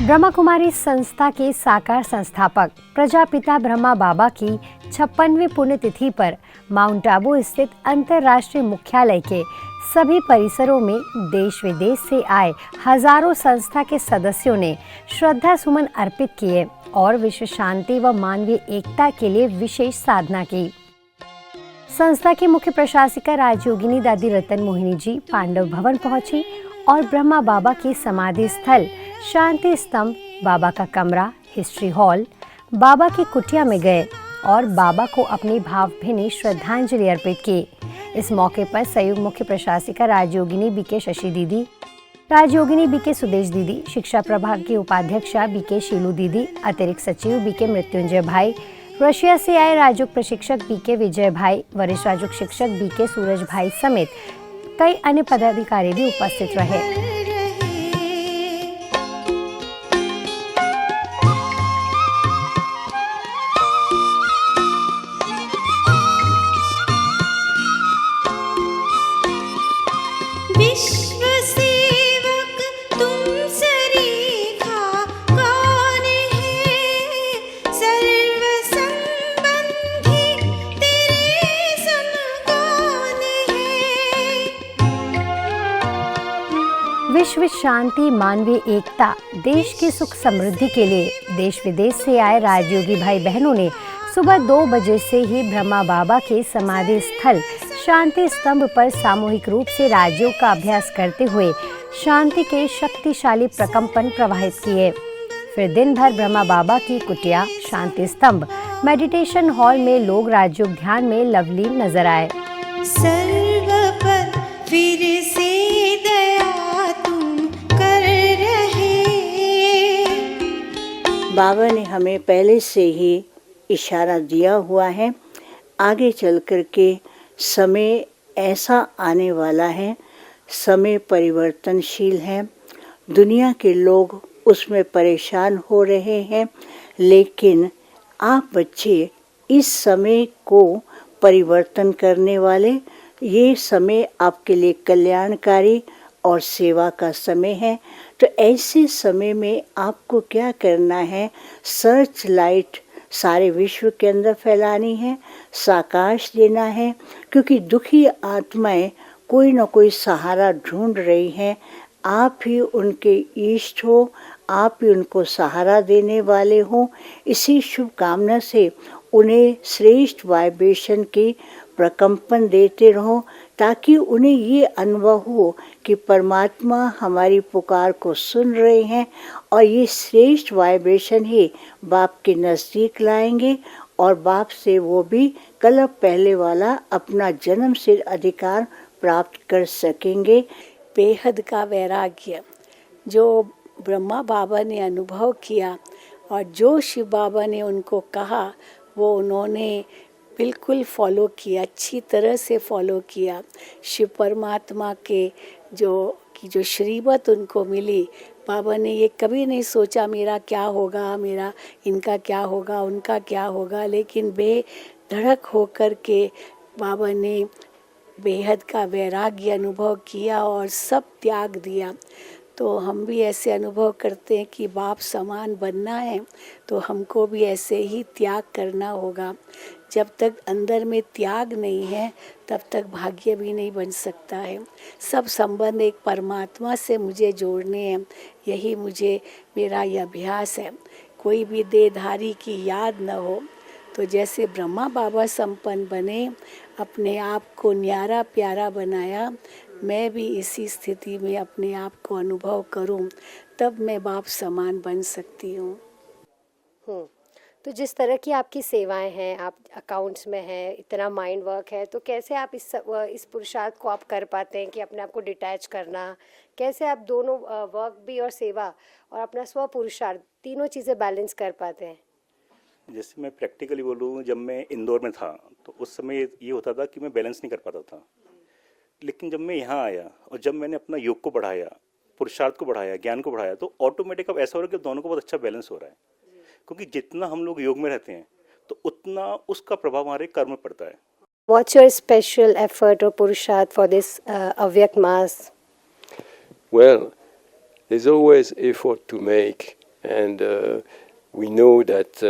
ब्रह्मा कुमारी संस्था के साकार संस्थापक प्रजापिता ब्रह्मा बाबा की 56वीं पुण्यतिथि पर माउंट आबू स्थित अंतर्राष्ट्रीय मुख्यालय के सभी परिसरों में देश विदेश से आए हजारों संस्था के सदस्यों ने श्रद्धा सुमन अर्पित किए और विश्व शांति व मानवीय एकता के लिए विशेष साधना की। संस्था की मुख्य प्रशासिका राजयोगिनी दादी रतन मोहिनी जी पांडव भवन पहुंची और ब्रह्मा बाबा की समाधि स्थल शांति स्तंभ, बाबा का कमरा, हिस्ट्री हॉल, बाबा की कुटिया में गए और बाबा को अपनी भावभीनी श्रद्धांजलि अर्पित की। इस मौके पर संयुक्त मुख्य प्रशासिका राजयोगिनी बीके शशि दीदी, राजयोगिनी बीके सुदेश दीदी, शिक्षा प्रभाग की उपाध्यक्षा बीके शीलू दीदी, अतिरिक्त सचिव बीके मृत्युंजय भाई, रशिया से आए राजयोग प्रशिक्षक बीके विजय भाई, वरिष्ठ राजयोग शिक्षक बीके सूरज भाई समेत कई अन्य पदाधिकारी भी उपस्थित रहे। विश्व शांति, मानवीय एकता, देश की सुख समृद्धि के लिए देश विदेश से आए राजयोगी भाई बहनों ने सुबह 2 बजे से ही ब्रह्मा बाबा के समाधि स्थल शांति स्तंभ पर सामूहिक रूप से राजयोग का अभ्यास करते हुए शांति के शक्तिशाली प्रकंपन प्रवाहित किए। फिर दिन भर ब्रह्मा बाबा की कुटिया, शांति स्तंभ, मेडिटेशन हॉल में लोग राजयोग ध्यान में लवलीन नजर आए। सर्व पर फिर से बाबा ने हमें पहले से ही इशारा दिया हुआ है, आगे चल कर के समय ऐसा आने वाला है, समय परिवर्तनशील है, दुनिया के लोग उसमें परेशान हो रहे हैं, लेकिन आप बच्चे इस समय को परिवर्तन करने वाले, ये समय आपके लिए कल्याणकारी और सेवा का समय है। तो ऐसे समय में आपको क्या करना है, सर्च लाइट सारे विश्व के अंदर फैलानी है, साकाश देना है, क्योंकि दुखी आत्माएं कोई ना कोई सहारा ढूंढ रही हैं। आप ही उनके इष्ट हो, आप ही उनको सहारा देने वाले हो। इसी शुभकामना से उन्हें श्रेष्ठ वाइब्रेशन की प्रकंपन देते रहो, ताकि उन्हें ये अनुभव हो कि परमात्मा हमारी पुकार को सुन रहे हैं और ये श्रेष्ठ वाइब्रेशन ही बाप के नज़दीक लाएंगे और बाप से वो भी कल्प पहले वाला अपना जन्म सिर अधिकार प्राप्त कर सकेंगे। बेहद का वैराग्य जो ब्रह्मा बाबा ने अनुभव किया और जो शिव बाबा ने उनको कहा वो उन्होंने बिल्कुल फॉलो किया, अच्छी तरह से फॉलो किया। शिव परमात्मा के जो श्रीमत उनको मिली, बाबा ने ये कभी नहीं सोचा मेरा क्या होगा, मेरा इनका क्या होगा, उनका क्या होगा, लेकिन बेधड़क होकर के बाबा ने बेहद का वैराग्य अनुभव किया और सब त्याग दिया। तो हम भी ऐसे अनुभव करते हैं कि बाप समान बनना है तो हमको भी ऐसे ही त्याग करना होगा। जब तक अंदर में त्याग नहीं है तब तक भाग्य भी नहीं बन सकता है। सब संबंध एक परमात्मा से मुझे जोड़ने हैं, यही मेरा ये अभ्यास है। कोई भी देहधारी की याद न हो। तो जैसे ब्रह्मा बाबा संपन्न बने, अपने आप को न्यारा प्यारा बनाया, मैं भी इसी स्थिति में अपने आप को अनुभव करूं, तब मैं बाप समान बन सकती हूँ। तो जिस तरह की आपकी सेवाएं हैं, आप अकाउंट्स में हैं, इतना माइंड वर्क है, तो कैसे आप इस पुरुषार्थ को आप कर पाते हैं कि अपने आप को डिटैच करना, कैसे आप दोनों वर्क भी और सेवा और अपना स्व पुरुषार्थ तीनों चीज़ें बैलेंस कर पाते हैं? जैसे मैं प्रैक्टिकली बोलूँ, जब मैं इंदौर में था तो उस समय ये होता था कि मैं बैलेंस नहीं कर पाता था। लेकिन जब मैं यहाँ आया और जब मैंने अपना योग को बढ़ाया, पुरुषार्थ को बढ़ाया, ज्ञान को बढ़ाया, तो ऑटोमेटिक अब ऐसा हो रहा है कि दोनों को बहुत अच्छा बैलेंस हो रहा है। क्योंकि जितना हम लोग योग में रहते हैं तो उतना उसका प्रभाव हमारे कर्म में पड़ता है। What's your special effort or purusharth for this Avyak Mass? Well, there's always effort to make and we know that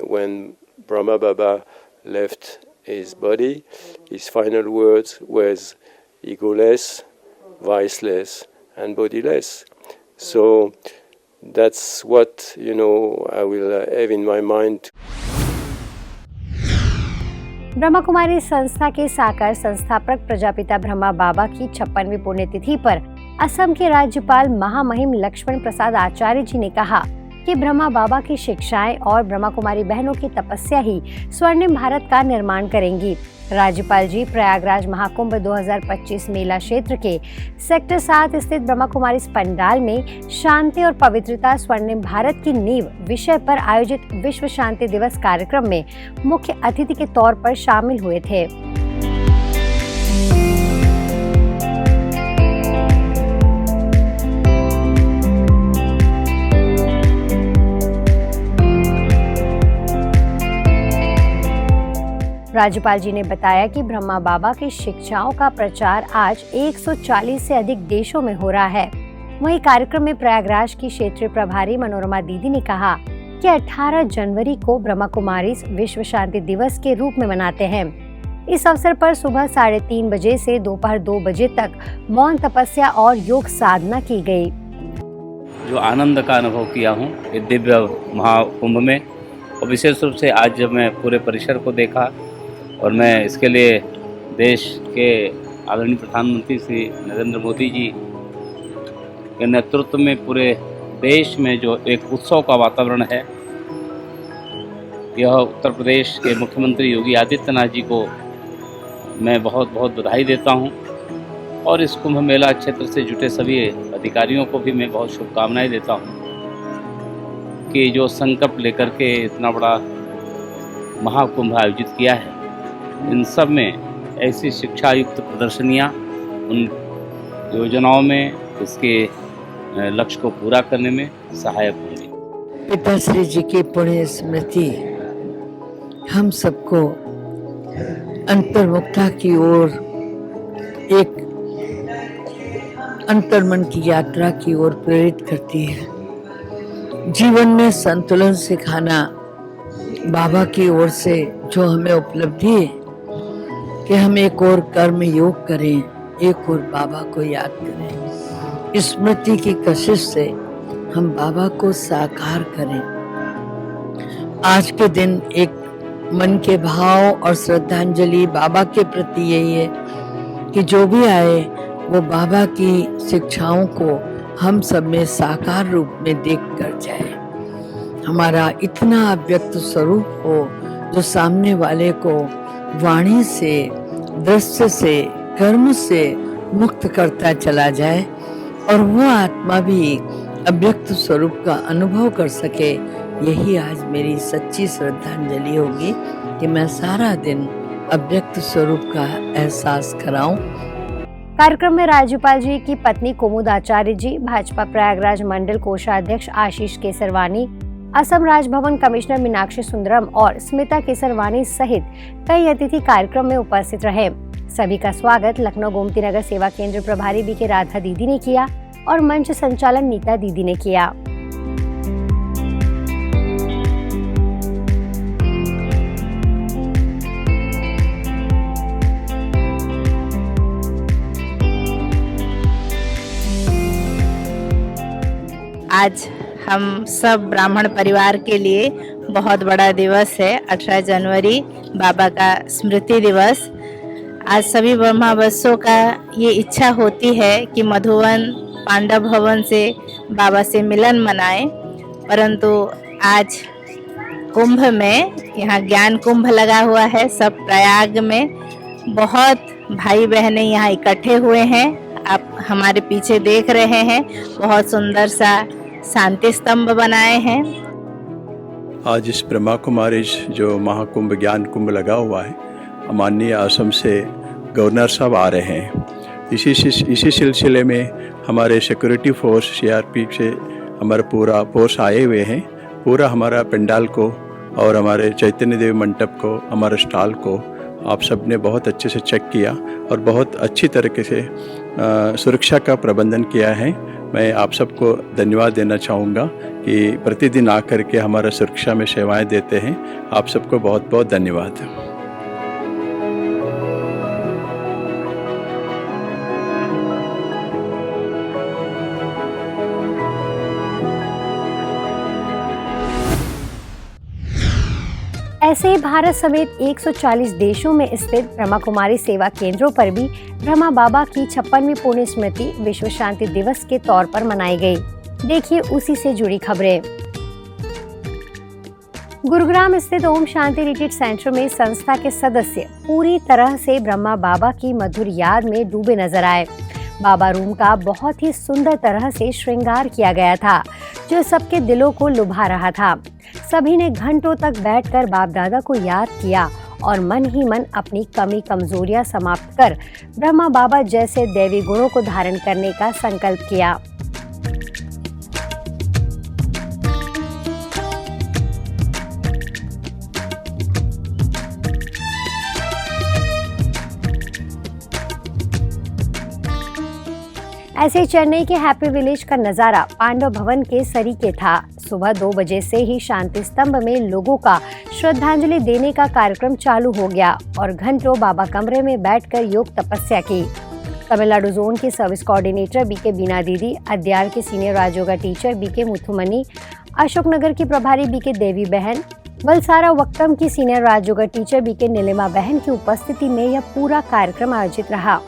when Brahma Baba left his body, his final words was egoless, viceless, and bodiless. So that's what, I will have in my mind. Brahma Kumari संस्था के साकार संस्थापक प्रजापिता ब्रह्मा बाबा की 56वीं पुण्यतिथि पर असम के राज्यपाल महामहिम लक्ष्मण प्रसाद आचार्य जी ने कहा कि ब्रह्मा बाबा की शिक्षाएं और ब्रह्मा कुमारी बहनों की तपस्या ही स्वर्णिम भारत का निर्माण करेंगी। राज्यपाल जी प्रयागराज महाकुंभ 2025 मेला क्षेत्र के सेक्टर 7 स्थित ब्रह्मा कुमारी पंडाल में शांति और पवित्रता स्वर्णिम भारत की नींव विषय पर आयोजित विश्व शांति दिवस कार्यक्रम में मुख्य अतिथि के तौर पर शामिल हुए थे। राज्यपाल जी ने बताया कि ब्रह्मा बाबा की शिक्षाओं का प्रचार आज 140 से अधिक देशों में हो रहा है। वहीं कार्यक्रम में प्रयागराज की क्षेत्रीय प्रभारी मनोरमा दीदी ने कहा कि 18 जनवरी को ब्रह्मा कुमारी विश्व शांति दिवस के रूप में मनाते हैं। इस अवसर पर सुबह 3:30 बजे से दोपहर 2 बजे तक मौन तपस्या और योग साधना की गई। जो आनंद का अनुभव किया हूँ इस दिव्य महाकुंभ में, और विशेष रूप से आज जब मैं पूरे परिसर को देखा और मैं इसके लिए देश के आदरणीय प्रधानमंत्री श्री नरेंद्र मोदी जी के नेतृत्व में पूरे देश में जो एक उत्सव का वातावरण है, यह उत्तर प्रदेश के मुख्यमंत्री योगी आदित्यनाथ जी को मैं बहुत बहुत बधाई देता हूं, और इस कुंभ मेला क्षेत्र से जुटे सभी अधिकारियों को भी मैं बहुत शुभकामनाएं देता हूं कि जो संकल्प लेकर के इतना बड़ा महाकुंभ आयोजित किया है, इन सब में ऐसी शिक्षा युक्त प्रदर्शनियाँ उन योजनाओं में इसके लक्ष्य को पूरा करने में सहायक होंगी। पिताश्री जी की पुण्य स्मृति हम सबको अंतर्मुखता की ओर, एक अंतर्मन की यात्रा की ओर प्रेरित करती है। जीवन में संतुलन सिखाना बाबा की ओर से जो हमें उपलब्धि है कि हम एक और कर्म योग करें, एक और बाबा को याद करें, स्मृति की कशिश से हम बाबा को साकार करें। आज के दिन एक मन के भाव और श्रद्धांजलि बाबा के प्रति यही है कि जो भी आए वो बाबा की शिक्षाओं को हम सब में साकार रूप में देख कर जाए। हमारा इतना अव्यक्त स्वरूप हो जो सामने वाले को वाणी से, दृश्य से, कर्म से मुक्त करता चला जाए और वो आत्मा भी अव्यक्त स्वरूप का अनुभव कर सके। यही आज मेरी सच्ची श्रद्धांजलि होगी कि मैं सारा दिन अव्यक्त स्वरूप का एहसास कराऊं। कार्यक्रम में राज्यपाल जी की पत्नी कुमुद आचार्य जी, भाजपा प्रयागराज मंडल कोषाध्यक्ष आशीष केसरवानी, असम राजभवन कमिश्नर मीनाक्षी सुंदरम और स्मिता केसरवानी सहित कई अतिथि कार्यक्रम में उपस्थित रहे। सभी का स्वागत लखनऊ गोमती नगर सेवा केंद्र प्रभारी बीके राधा दीदी ने किया और मंच संचालन नीता दीदी ने किया। आज हम सब ब्राह्मण परिवार के लिए बहुत बड़ा दिवस है। 18 जनवरी बाबा का स्मृति दिवस। आज सभी ब्रह्मावस्यों का ये इच्छा होती है कि मधुवन पांडव भवन से बाबा से मिलन मनाएं, परंतु आज कुंभ में, यहाँ ज्ञान कुंभ लगा हुआ है, सब प्रयाग में बहुत भाई बहनें यहाँ इकट्ठे हुए हैं। आप हमारे पीछे देख रहे हैं, बहुत सुंदर सा शांति स्तंभ बनाए हैं। आज इस ब्रह्मा कुमारी जो महाकुंभ ज्ञान कुंभ लगा हुआ है, माननीय असम से गवर्नर साहब आ रहे हैं। इसी सिलसिले में हमारे सिक्योरिटी फोर्स सीआरपी से हमारा पूरा फोर्स आए हुए हैं। पूरा हमारा पंडाल को और हमारे चैतन्य देव मंडप को, हमारे स्टॉल को आप सब ने बहुत अच्छे से चेक किया और बहुत अच्छी तरीके से सुरक्षा का प्रबंधन किया है। मैं आप सबको धन्यवाद देना चाहूँगा कि प्रतिदिन आकर के हमारा सुरक्षा में सेवाएं देते हैं। आप सबको बहुत बहुत धन्यवाद। ऐसे ही भारत समेत 140 देशों में स्थित ब्रह्मा कुमारी सेवा केंद्रों पर भी ब्रह्मा बाबा की 56वीं पुण्य स्मृति विश्व शांति दिवस के तौर पर मनाई गई। देखिए उसी से जुड़ी खबरें। गुरुग्राम स्थित ओम शांति रिट्रीट सेंटर में संस्था के सदस्य पूरी तरह से ब्रह्मा बाबा की मधुर याद में डूबे नजर आए। बाबा रूम का बहुत ही सुंदर तरह से श्रृंगार किया गया था, जो सबके दिलों को लुभा रहा था। सभी ने घंटों तक बैठकर बाप दादा को याद किया और मन ही मन अपनी कमी कमजोरियां समाप्त कर ब्रह्मा बाबा जैसे दैवी गुणों को धारण करने का संकल्प किया। ऐसे चेन्नई के हैप्पी विलेज का नजारा पांडव भवन के सरीके था। सुबह 2 बजे से ही शांति स्तंभ में लोगों का श्रद्धांजलि देने का कार्यक्रम चालू हो गया और घंटों बाबा कमरे में बैठकर योग तपस्या की। तमिलनाडु जोन के सर्विस कोऑर्डिनेटर बीके बीना दीदी, अद्यार के senior Rajyoga teacher BK Muthumani, Ashoknagar की प्रभारी बीके देवी बहन, वलसारा वक्कम की senior Rajyoga teacher BK Nilima बहन की उपस्थिति में यह पूरा कार्यक्रम आयोजित रहा।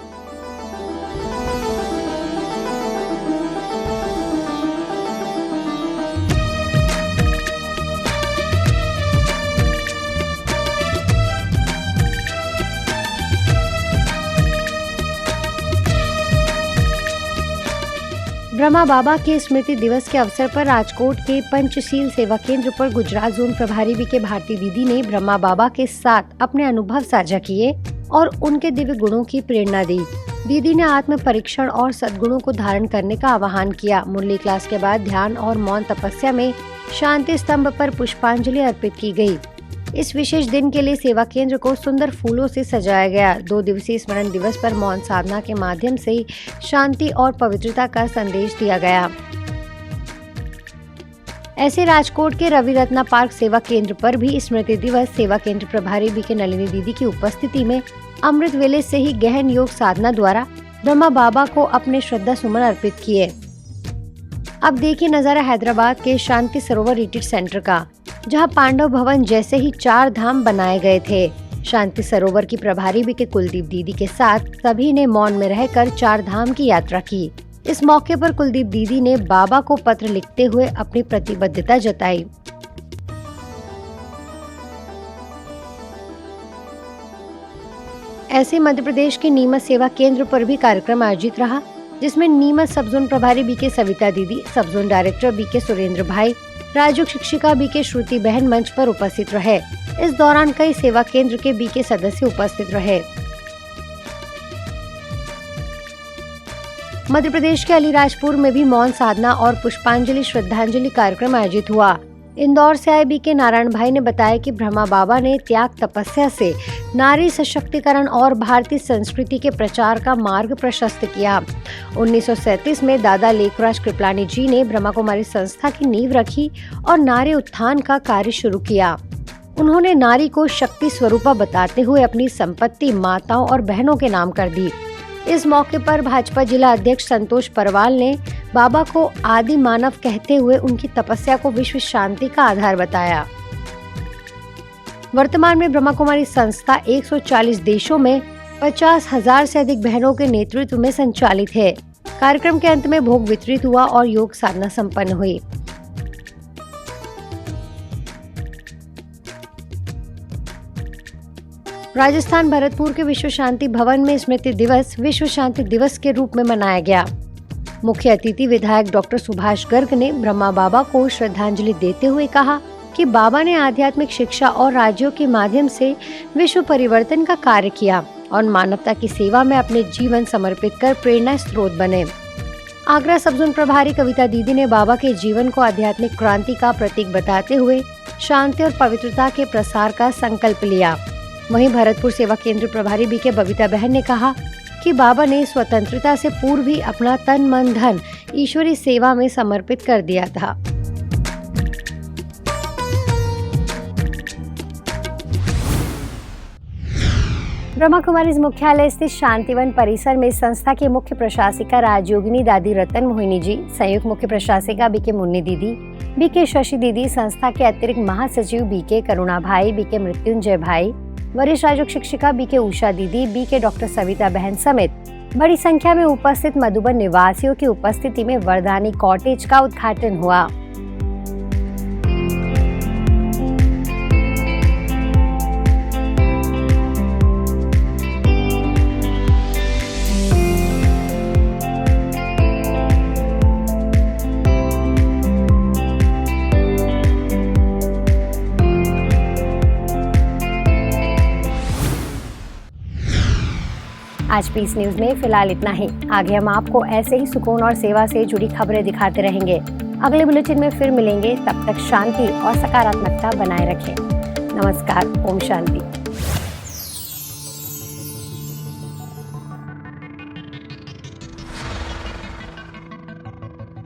ब्रह्मा बाबा के स्मृति दिवस के अवसर पर राजकोट के पंचशील सेवा केंद्र पर गुजरात जोन प्रभारी बीके भारती दीदी ने ब्रह्मा बाबा के साथ अपने अनुभव साझा किए और उनके दिव्य गुणों की प्रेरणा दी। दीदी ने आत्म परीक्षण और सद्गुणों को धारण करने का आह्वान किया। मुरली क्लास के बाद ध्यान और मौन तपस्या में शांति स्तंभ पर पुष्पांजलि अर्पित की गई। इस विशेष दिन के लिए सेवा केंद्र को सुंदर फूलों से सजाया गया। 2 दिवसीय स्मरण दिवस पर मौन साधना के माध्यम से शांति और पवित्रता का संदेश दिया गया। ऐसे राजकोट के रवि रत्ना पार्क सेवा केंद्र पर भी स्मृति दिवस सेवा केंद्र प्रभारी बीके नलिनी दीदी की उपस्थिति में अमृत वेले से ही गहन योग साधना द्वारा ब्रह्मा बाबा को अपने श्रद्धा सुमन अर्पित किए। अब देखिए नजारा हैदराबाद के शांति सरोवर रिट्रीट सेंटर का, जहां पांडव भवन जैसे ही 4 धाम बनाए गए थे। शांति सरोवर की प्रभारी बीके कुलदीप दीदी के साथ सभी ने मौन में रहकर 4 धाम की यात्रा की। इस मौके पर कुलदीप दीदी ने बाबा को पत्र लिखते हुए अपनी प्रतिबद्धता जताई। ऐसे मध्य प्रदेश के नीमच सेवा केंद्र पर भी कार्यक्रम आयोजित रहा, जिसमें नीमच सब जोन प्रभारी बीके सविता दीदी, सब जोन डायरेक्टर बीके सुरेंद्र भाई, राजयोग शिक्षिका बीके श्रुति बहन मंच पर उपस्थित रहे। इस दौरान कई सेवा केंद्र के बीके सदस्य उपस्थित रहे। मध्य प्रदेश के अलीराजपुर में भी मौन साधना और पुष्पांजलि श्रद्धांजलि कार्यक्रम आयोजित हुआ। इंदौर से आए बीके नारायण भाई ने बताया कि ब्रह्मा बाबा ने त्याग तपस्या से नारी सशक्तिकरण और भारतीय संस्कृति के प्रचार का मार्ग प्रशस्त किया। 1937 में दादा लेखराज कृपलानी जी ने ब्रह्मा कुमारी संस्था की नींव रखी और नारी उत्थान का कार्य शुरू किया। उन्होंने नारी को शक्ति स्वरूपा बताते हुए अपनी संपत्ति माताओं और बहनों के नाम कर दी। इस मौके पर भाजपा जिला अध्यक्ष संतोष परवाल ने बाबा को आदि मानव कहते हुए उनकी तपस्या को विश्व शांति का आधार बताया। वर्तमान में ब्रह्मा कुमारी संस्था 140 देशों में 50,000 से अधिक बहनों के नेतृत्व में संचालित है। कार्यक्रम के अंत में भोग वितरित हुआ और योग साधना संपन्न हुई। राजस्थान भरतपुर के विश्व शांति भवन में स्मृति दिवस विश्व शांति दिवस के रूप में मनाया गया। मुख्य अतिथि विधायक डॉक्टर सुभाष गर्ग ने ब्रह्मा बाबा को श्रद्धांजलि देते हुए कहा कि बाबा ने आध्यात्मिक शिक्षा और राज्यों के माध्यम से विश्व परिवर्तन का कार्य किया और मानवता की सेवा में अपने जीवन समर्पित कर प्रेरणा स्रोत बने। आगरा सब जोन प्रभारी कविता दीदी ने बाबा के जीवन को आध्यात्मिक क्रांति का प्रतीक बताते हुए शांति और पवित्रता के प्रसार का संकल्प लिया। वहीं भरतपुर सेवा केंद्र प्रभारी बीके बबीता बहन ने कहा कि बाबा ने स्वतंत्रता से पूर्व ही अपना तन मन धन ईश्वरी सेवा में समर्पित कर दिया था। ब्रह्मा कुमारीज मुख्यालय स्थित शांतिवन परिसर में संस्था के मुख्य प्रशासिका राजयोगिनी दादी रतन मोहिनी जी, संयुक्त मुख्य प्रशासिका बीके मुन्नी दीदी, बीके शशि दीदी, संस्था के अतिरिक्त महासचिव बीके करुणा भाई, बीके मृत्युंजय भाई, वरिष्ठ राजयोग शिक्षिका बीके उषा दीदी, बीके डॉक्टर सविता बहन समेत बड़ी संख्या में उपस्थित मधुबन निवासियों की उपस्थिति में वरदानी कॉटेज का उद्घाटन हुआ। आज पीस न्यूज में फिलहाल इतना ही। आगे हम आपको ऐसे ही सुकून और सेवा से जुड़ी खबरें दिखाते रहेंगे। अगले बुलेटिन में फिर मिलेंगे, तब तक शांति और सकारात्मकता बनाए रखें। नमस्कार, ओम शांति।